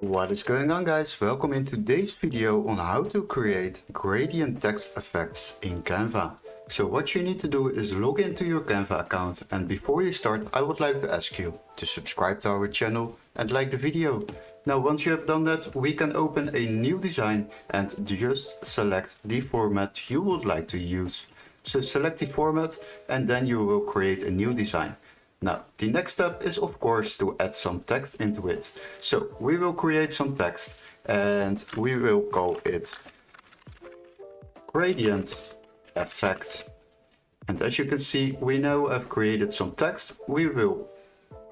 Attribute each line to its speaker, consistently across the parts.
Speaker 1: What is going on, guys? Welcome in today's video on how to create gradient text effects in Canva. So what you need to do is log into your Canva account, and before you start I would like to ask you to subscribe to our channel and like the video. Now once you have done that, we can open a new design and just select the format you would like to use. So select the format and then you will create a new design. Now, the next step is of course to add some text into it. So we will create some text and we will call it gradient effect. And as you can see, we now have created some text. We will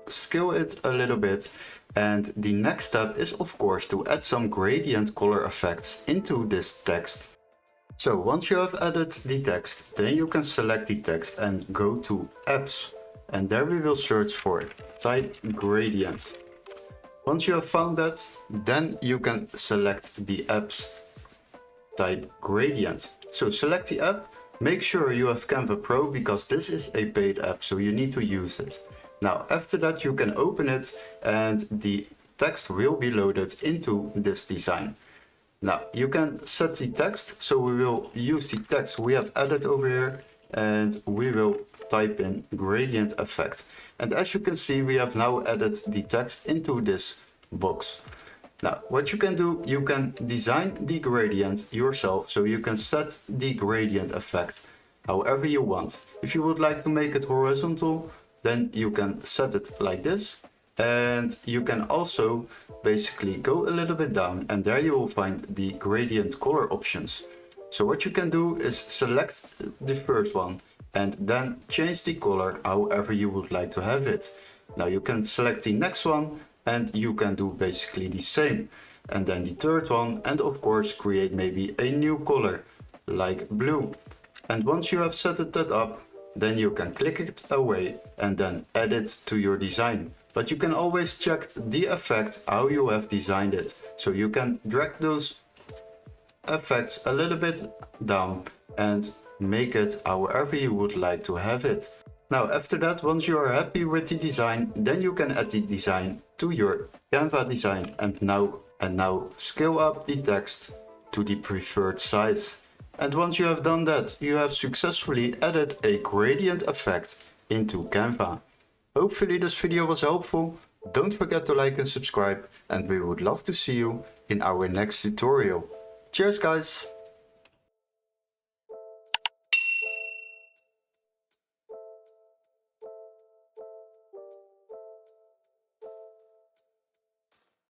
Speaker 1: scale it a little bit. And the next step is of course to add some gradient color effects into this text. So once you have added the text, then you can select the text and go to apps. And there we will search for type gradient. Once you have found that, then you can select the app's type gradient. So select the app, make sure you have Canva Pro because this is a paid app, so you need to use it. Now after that you can open it and the text will be loaded into this design. Now you can set the text, so we will use the text we have added over here and we will type in gradient effect. And as you can see, we have now added the text into this box. Now what you can do, you can design the gradient yourself, so you can set the gradient effect however you want. If you would like to make it horizontal, then you can set it like this, and you can also basically go a little bit down and there you will find the gradient color options. So what you can do is select the first one and then change the color however you would like to have it. Now you can select the next one and you can do basically the same. And then the third one, and of course create maybe a new color like blue. And once you have set that up, then you can click it away and then add it to your design. But you can always check the effect how you have designed it. So you can drag those effects a little bit down and make it however you would like to have it. Now after that, once you are happy with the design, then you can add the design to your Canva design and now scale up the text to the preferred size. And once you have done that, you have successfully added a gradient effect into Canva. Hopefully this video was helpful. Don't forget to like and subscribe, and we would love to see you in our next tutorial. Cheers guys!